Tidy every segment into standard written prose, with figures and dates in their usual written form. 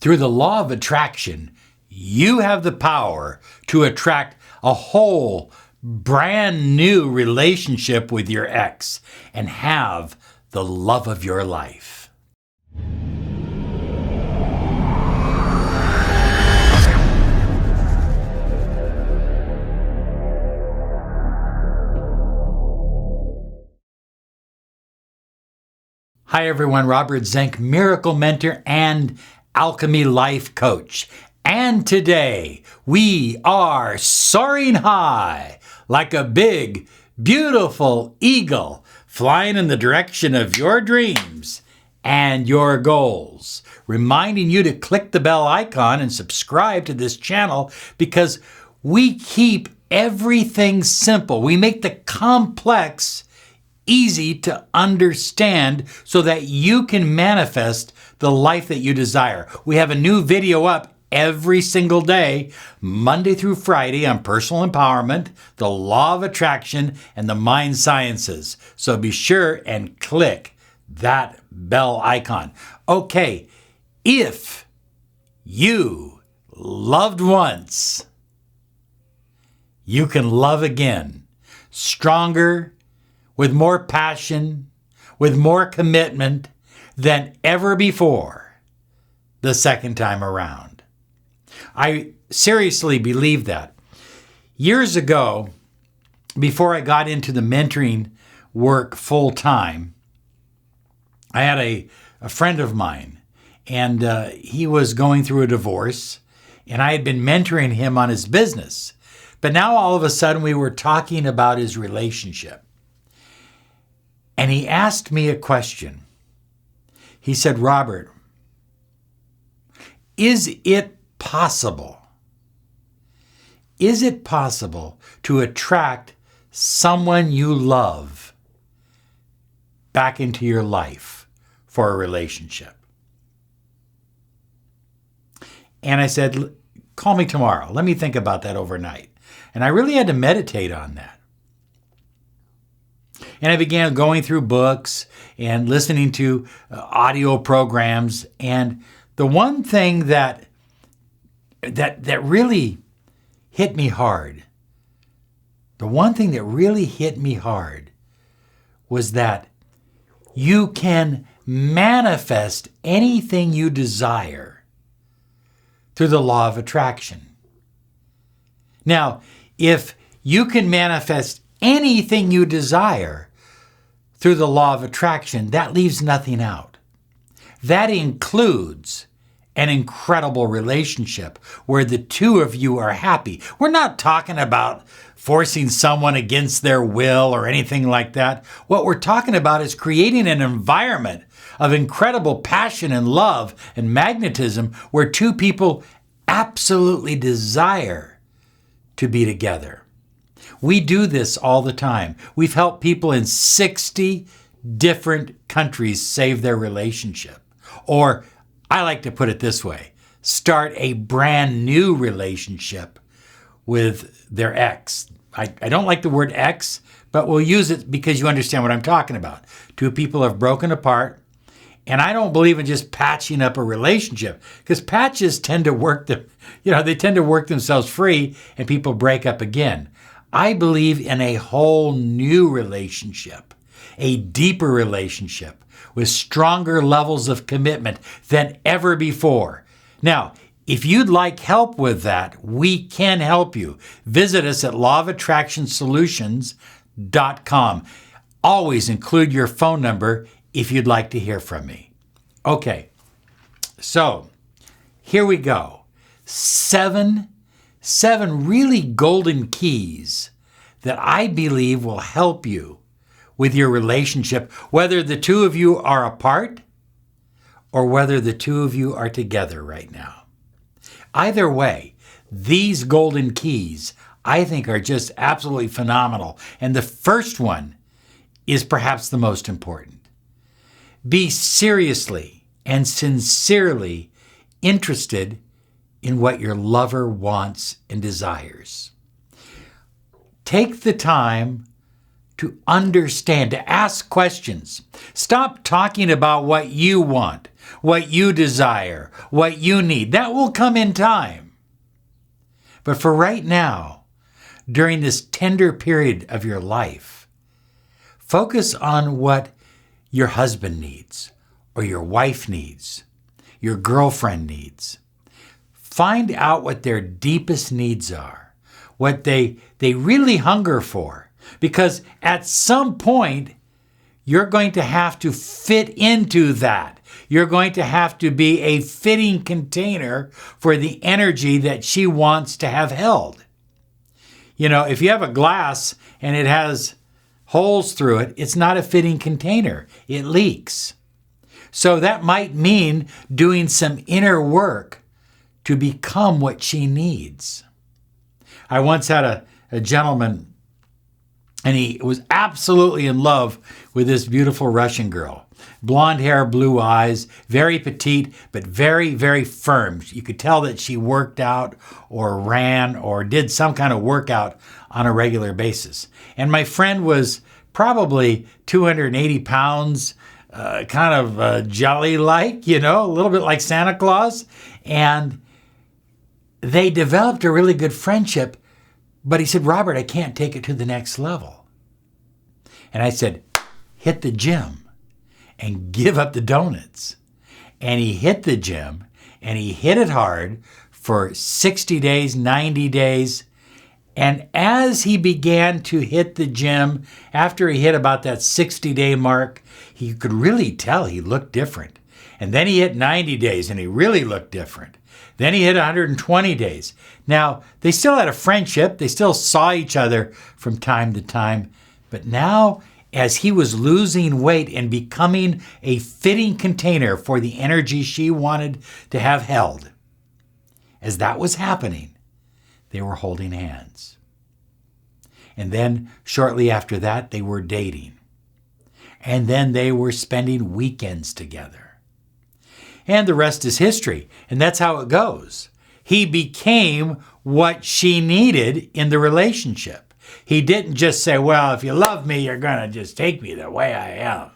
Through the law of attraction, you have the power to attract a whole brand new relationship with your ex and have the love of your life. Hi everyone, Robert Zink, Miracle Mentor and Alchemy Life Coach. And today we are soaring high like a big, beautiful eagle flying in the direction of your dreams and your goals. Reminding you to click the bell icon and subscribe to this channel because we keep everything simple. We make the complex easy to understand so that you can manifest the life that you desire. We have a new video up every single day, Monday through Friday, on personal empowerment, the law of attraction, and the mind sciences. So be sure and click that bell icon. Okay, if you loved once, you can love again, stronger, with more passion, with more commitment than ever before the second time around. I seriously believe that. Years ago, before I got into the mentoring work full time, I had a friend of mine, and he was going through a divorce, and I had been mentoring him on his business. But now all of a sudden we were talking about his relationship. And he asked me a question. He said, Robert, is it possible to attract someone you love back into your life for a relationship? And I said, call me tomorrow. Let me think about that overnight. And I really had to meditate on that. And I began going through books and listening to audio programs. And the one thing that really hit me hard, was that you can manifest anything you desire through the law of attraction. Now, if you can manifest anything you desire through the law of attraction, that leaves nothing out. That includes an incredible relationship where the two of you are happy. We're not talking about forcing someone against their will or anything like that. What we're talking about is creating an environment of incredible passion and love and magnetism where two people absolutely desire to be together. We do this all the time. We've helped people in 60 different countries save their relationship. Or, I like to put it this way, start a brand new relationship with their ex. I don't like the word ex, but we'll use it because you understand what I'm talking about. Two people have broken apart, and I don't believe in just patching up a relationship because patches tend to work they tend to work themselves free and people break up again. I believe in a whole new relationship, a deeper relationship with stronger levels of commitment than ever before. Now, if you'd like help with that, we can help you. Visit us at lawofattractionsolutions.com. Always include your phone number if you'd like to hear from me. Okay, so here we go. Seven really golden keys that I believe will help you with your relationship, whether the two of you are apart or whether the two of you are together right now. Either way, these golden keys I think are just absolutely phenomenal. And the first one is perhaps the most important. Be seriously and sincerely interested in what your lover wants and desires. Take the time to understand, to ask questions. Stop talking about what you want, what you desire, what you need. That will come in time. But for right now, during this tender period of your life, focus on what your husband needs, or your wife needs, your girlfriend needs. Find out what their deepest needs are, what they really hunger for. Because at some point, you're going to have to fit into that. You're going to have to be a fitting container for the energy that she wants to have held. You know, if you have a glass and it has holes through it, it's not a fitting container. It leaks. So that might mean doing some inner work to become what she needs. I once had a gentleman, and he was absolutely in love with this beautiful Russian girl. Blonde hair, blue eyes, very petite, but very, very firm. You could tell that she worked out or ran or did some kind of workout on a regular basis. And my friend was probably 280 pounds, kind of jelly-like, you know, a little bit like Santa Claus. And they developed a really good friendship. But he said, Robert, I can't take it to the next level. And I said, hit the gym and give up the donuts. And he hit the gym, and he hit it hard for 60 days, 90 days. And as he began to hit the gym, after he hit about that 60-day mark, he could really tell he looked different. And then he hit 90 days, and he really looked different. Then he hit 120 days. Now, they still had a friendship. They still saw each other from time to time. But now, as he was losing weight and becoming a fitting container for the energy she wanted to have held, as that was happening, they were holding hands. And then, shortly after that, they were dating. And then they were spending weekends together. And the rest is history. And that's how it goes. He became what she needed in the relationship. He didn't just say, well, if you love me, you're going to just take me the way I am,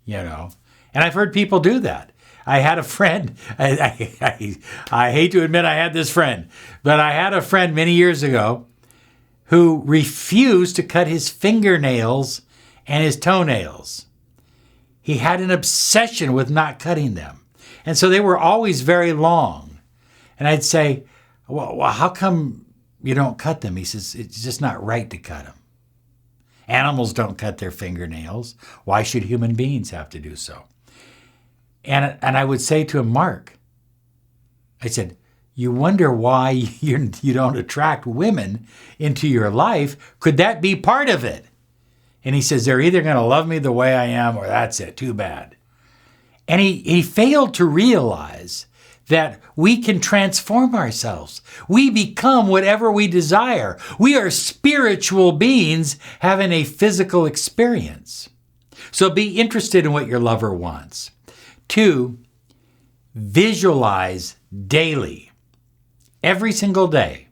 you know. And I've heard people do that. I had a friend, I hate to admit I had this friend, but I had a friend many years ago who refused to cut his fingernails and his toenails. He had an obsession with not cutting them. And so they were always very long. And I'd say, well, how come you don't cut them? He says, it's just not right to cut them. Animals don't cut their fingernails. Why should human beings have to do so? And I would say to him, Mark, I said, you wonder why you don't attract women into your life. Could that be part of it? And he says, they're either going to love me the way I am or that's it, too bad. And he failed to realize that we can transform ourselves. We become whatever we desire. We are spiritual beings having a physical experience. So be interested in what your lover wants. 2, visualize daily, every single day,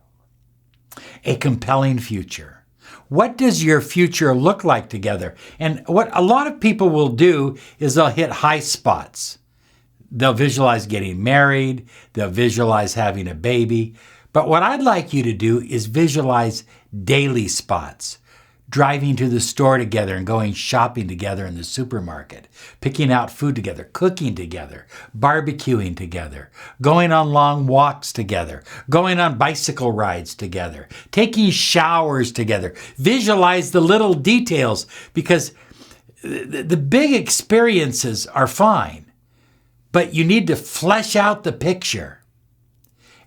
a compelling future. What does your future look like together? And what a lot of people will do is they'll hit high spots. They'll visualize getting married. They'll visualize having a baby. But what I'd like you to do is visualize daily spots. Driving to the store together and going shopping together in the supermarket, picking out food together, cooking together, barbecuing together, going on long walks together, going on bicycle rides together, taking showers together. Visualize the little details, because the big experiences are fine, but you need to flesh out the picture.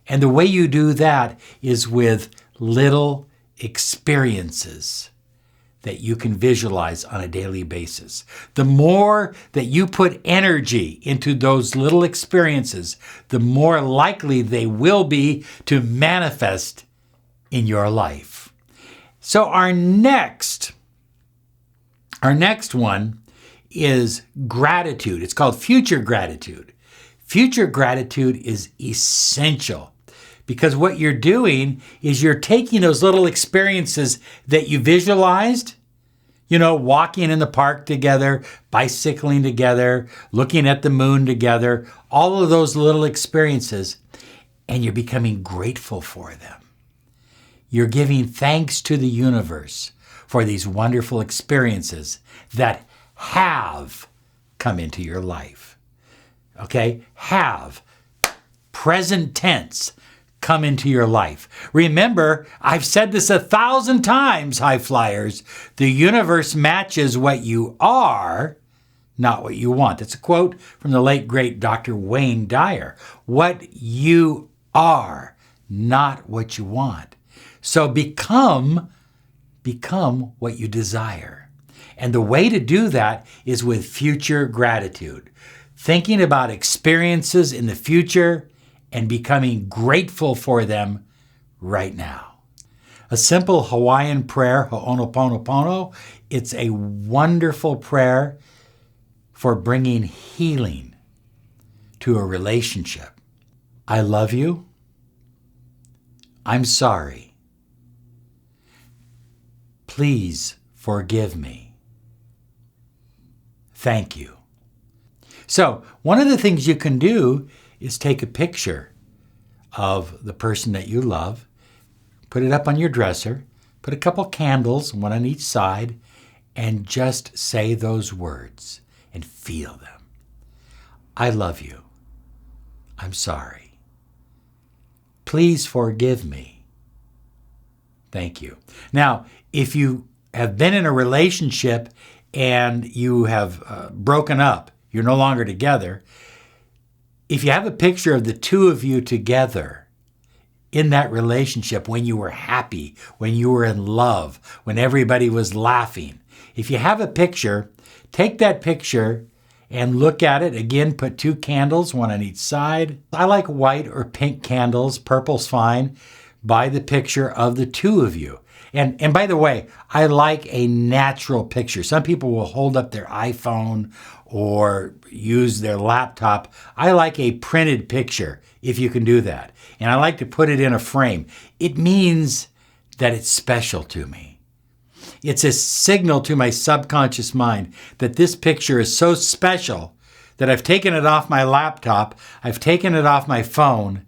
And the way you do that is with little experiences that you can visualize on a daily basis. The more that you put energy into those little experiences, the more likely they will be to manifest in your life. So our next one is gratitude. It's called future gratitude. Future gratitude is essential, because what you're doing is you're taking those little experiences that you visualized, Walking in the park together, bicycling together, looking at the moon together, all of those little experiences, and you're becoming grateful for them. You're giving thanks to the universe for these wonderful experiences that have come into your life. Okay? Have. Present tense. Come into your life. Remember, I've said this 1,000 times, high flyers. The universe matches what you are, not what you want. That's a quote from the late, great Dr. Wayne Dyer. What you are, not what you want. So become what you desire. And the way to do that is with future gratitude. Thinking about experiences in the future and becoming grateful for them right now. A simple Hawaiian prayer, ho'onoponopono, it's a wonderful prayer for bringing healing to a relationship. I love you. I'm sorry. Please forgive me. Thank you. So, one of the things you can do is take a picture of the person that you love, put it up on your dresser, put a couple candles, one on each side, and just say those words and feel them. I love you. I'm sorry. Please forgive me. Thank you. Now, if you have been in a relationship and you have broken up, you're no longer together, if you have a picture of the two of you together in that relationship when you were happy, when you were in love, when everybody was laughing, if you have a picture, take that picture and look at it. Again, put 2 candles, one on each side. I like white or pink candles, purple's fine, by the picture of the two of you. And by the way, I like a natural picture. Some people will hold up their iPhone or use their laptop. I like a printed picture, if you can do that. And I like to put it in a frame. It means that it's special to me. It's a signal to my subconscious mind that this picture is so special that I've taken it off my laptop, I've taken it off my phone,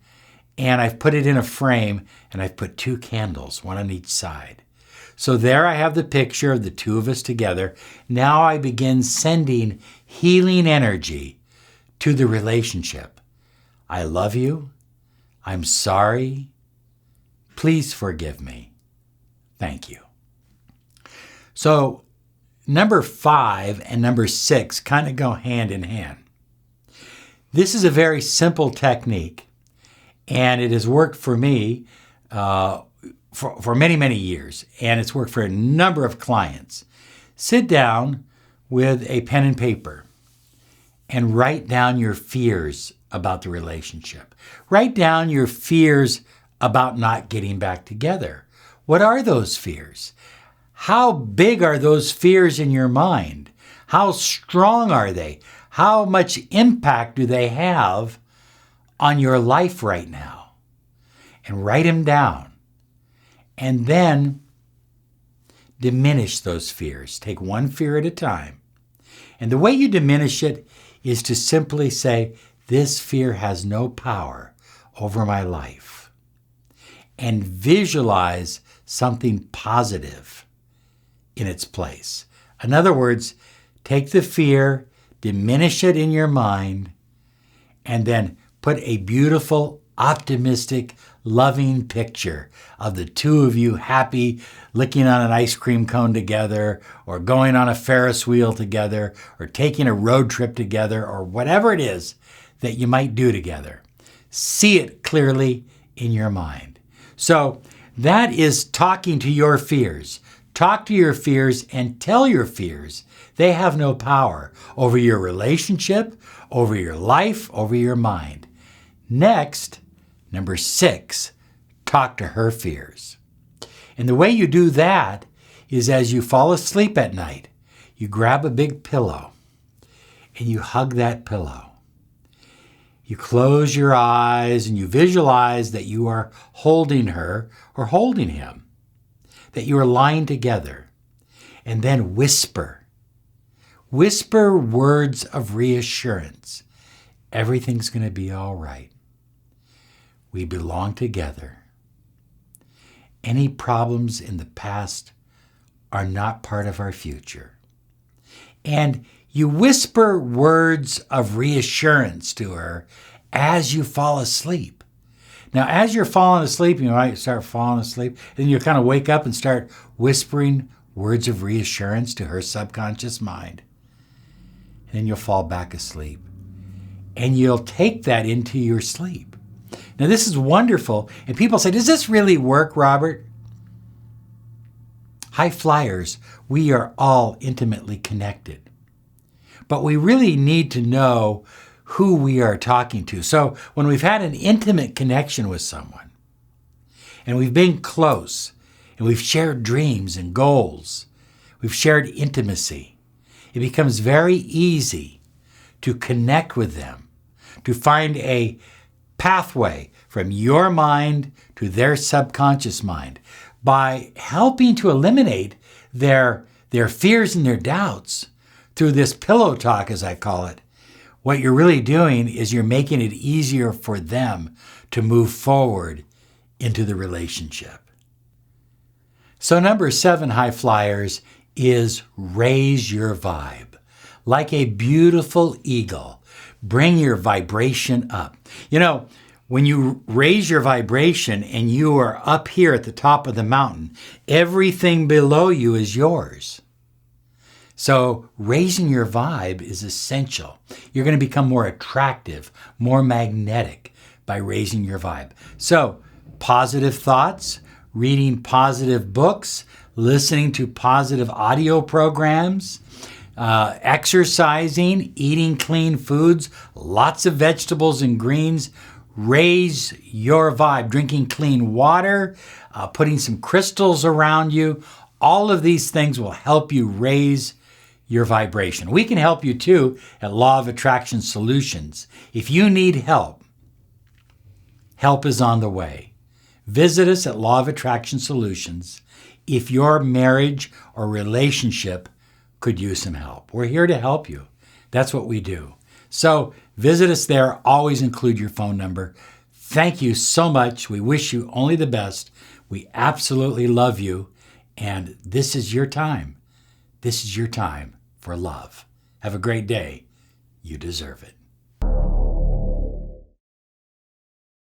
and I've put it in a frame, and I've put 2 candles, one on each side. So there I have the picture of the two of us together. Now I begin sending healing energy to the relationship. I love you. I'm sorry. Please forgive me. Thank you. So number 5 and number 6 kind of go hand in hand. This is a very simple technique, and it has worked for me for many, many years, and it's worked for a number of clients. Sit down with a pen and paper and write down your fears about the relationship. Write down your fears about not getting back together. What are those fears? How big are those fears in your mind? How strong are they? How much impact do they have on your life right now? And write them down. And then diminish those fears. Take one fear at a time. And the way you diminish it is to simply say, this fear has no power over my life. And visualize something positive in its place. In other words, take the fear, diminish it in your mind, and then put a beautiful, optimistic, loving picture of the two of you happy, licking on an ice cream cone together, or going on a Ferris wheel together, or taking a road trip together, or whatever it is that you might do together. See it clearly in your mind. So that is talking to your fears. Talk to your fears and tell your fears they have no power over your relationship, over your life, over your mind. Next, number 6, talk to her fears. And the way you do that is as you fall asleep at night, you grab a big pillow and you hug that pillow. You close your eyes and you visualize that you are holding her or holding him, that you are lying together. and then whisper. Whisper words of reassurance. Everything's going to be all right. We belong together. Any problems in the past are not part of our future. And you whisper words of reassurance to her as you fall asleep. Now, as you're falling asleep, you might start falling asleep, and you kind of wake up and start whispering words of reassurance to her subconscious mind. And then you'll fall back asleep. And you'll take that into your sleep. Now, this is wonderful. And people say, does this really work, Robert? High flyers, we are all intimately connected. But we really need to know who we are talking to. So when we've had an intimate connection with someone, and we've been close, and we've shared dreams and goals, we've shared intimacy, it becomes very easy to connect with them, to find a pathway from your mind to their subconscious mind by helping to eliminate their fears and their doubts through this pillow talk, as I call it. What you're really doing is you're making it easier for them to move forward into the relationship. So number 7, high flyers, is raise your vibe. Like a beautiful eagle, bring your vibration up. You know, when you raise your vibration and you are up here at the top of the mountain, everything below you is yours. So raising your vibe is essential. You're going to become more attractive, more magnetic by raising your vibe. So positive thoughts, reading positive books, listening to positive audio programs, exercising, eating clean foods, lots of vegetables and greens. Raise your vibe, drinking clean water, putting some crystals around you. All of these things will help you raise your vibration. We can help you too at Law of Attraction Solutions. If you need help, help is on the way. Visit us at Law of Attraction Solutions if your marriage or relationship could use some help. We're here to help you. That's what we do. So visit us there. Always include your phone number. Thank you so much. We wish you only the best. We absolutely love you. And this is your time. This is your time for love. Have a great day. You deserve it.